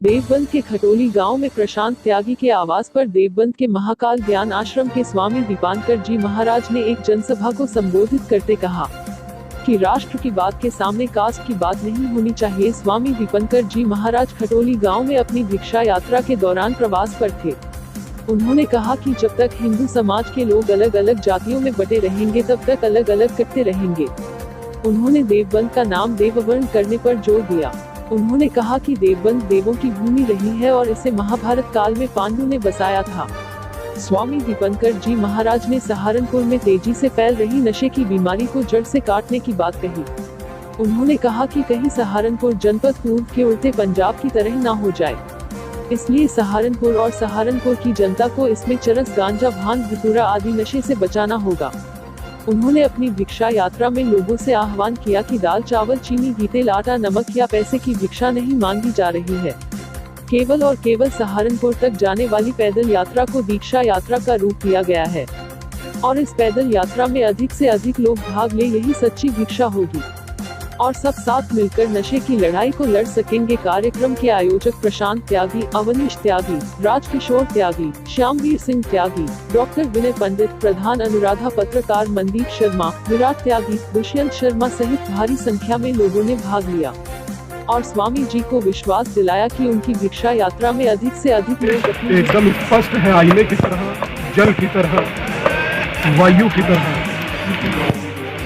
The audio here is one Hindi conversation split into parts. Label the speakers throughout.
Speaker 1: देवबंद के खटोली गांव में प्रशांत त्यागी के आवास पर देवबंद के महाकाल ज्ञान आश्रम के स्वामी दीपांकर जी महाराज ने एक जनसभा को संबोधित करते कहा कि राष्ट्र की बात के सामने कास्ट की बात नहीं होनी चाहिए। स्वामी दीपांकर जी महाराज खटोली गांव में अपनी भिक्षा यात्रा के दौरान प्रवास पर थे। उन्होंने कहा कि जब तक हिंदू समाज के लोग अलग अलग जातियों में बटे रहेंगे तब तक अलग अलग कटते रहेंगे। उन्होंने देवबंद का नाम देववर्ण करने पर जोर दिया। उन्होंने कहा कि देवबंद देवों की भूमि रही है और इसे महाभारत काल में पांडु ने बसाया था। स्वामी दीपांकर जी महाराज ने सहारनपुर में तेजी से फैल रही नशे की बीमारी को जड़ से काटने की बात कही। उन्होंने कहा कि कहीं सहारनपुर जनपद पूर्व के उल्टे पंजाब की तरह न हो जाए, इसलिए सहारनपुर और सहारनपुर की जनता को इसमें चरस, गांजा, भांग, धतूरा आदि नशे से बचाना होगा। उन्होंने अपनी भिक्षा यात्रा में लोगों से आह्वान किया कि दाल, चावल, चीनी, घी, तेल, आटा, नमक या पैसे की भिक्षा नहीं मांगी जा रही है। केवल और केवल सहारनपुर तक जाने वाली पैदल यात्रा को दीक्षा यात्रा का रूप दिया गया है और इस पैदल यात्रा में अधिक से अधिक लोग भाग ले, यही सच्ची भिक्षा होगी और सब साथ मिलकर नशे की लड़ाई को लड़ सकेंगे। कार्यक्रम के आयोजक प्रशांत त्यागी, अवनीश त्यागी, राजकिशोर त्यागी, श्यामवीर सिंह त्यागी, डॉक्टर विनय पंडित, प्रधान अनुराधा, पत्रकार मनदीप शर्मा, विराट त्यागी, दुष्यंत शर्मा सहित भारी संख्या में लोगों ने भाग लिया और स्वामी जी को विश्वास दिलाया कि उनकी भिक्षा यात्रा में अधिक से अधिक लोग
Speaker 2: एकदम स्पष्ट है, आईने की तरह, जल की तरह, वायु की तरह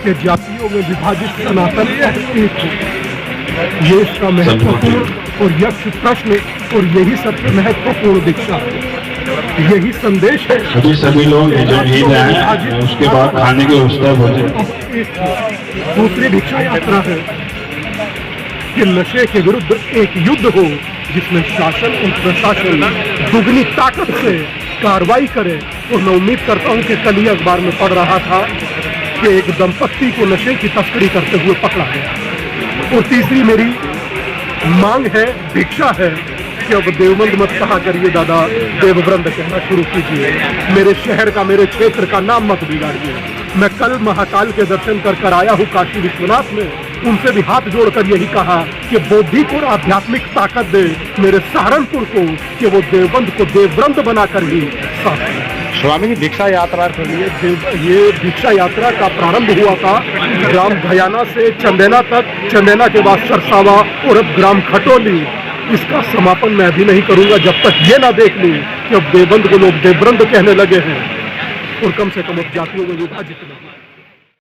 Speaker 2: के जातियों में विभाजित सनातन एक हो। ये इसका महत्वपूर्ण और यक्ष प्रश्न और यही सबसे महत्वपूर्ण दीक्षा है, यही संदेश है।
Speaker 3: सभी लोग उसके बाद खाने के व्यवस्था होती।
Speaker 2: दूसरी भिक्षा यात्रा है कि नशे के विरुद्ध एक युद्ध हो जिसमें शासन और प्रशासन दुगनी ताकत से कार्रवाई करे। और मैं उम्मीद करता हूं कि कल ही अखबार में पढ़ रहा था कि एक दंपत्ति को नशे की तस्करी करते हुए पकड़ा गया। और तीसरी मेरी मांग है, भिक्षा है कि अब देवबंद मत कहा करिए दादा, देववृंद कहना शुरू कीजिए। मेरे शहर का, मेरे क्षेत्र का नाम मत बिगाड़िए। मैं कल महाकाल के दर्शन कर आया हूँ काशी विश्वनाथ में, उनसे भी हाथ जोड़कर यही कहा कि बौद्धिक और आध्यात्मिक ताकत दे मेरे सहारनपुर को कि वो देवबंद को देववृंद बनाकर ही साथ।
Speaker 4: स्वामी भिक्षा यात्रा के लिए
Speaker 2: ये भिक्षा यात्रा का प्रारंभ हुआ था ग्राम भयाना से चंदेना तक, चंदेना के बाद सरसावा और अब ग्राम खटोली। इसका समापन मैं अभी नहीं करूंगा जब तक ये ना देख लूं कि अब देवबंद को लोग देववृंद कहने लगे हैं और कम से कम अब जातियों में विभाजित नहीं।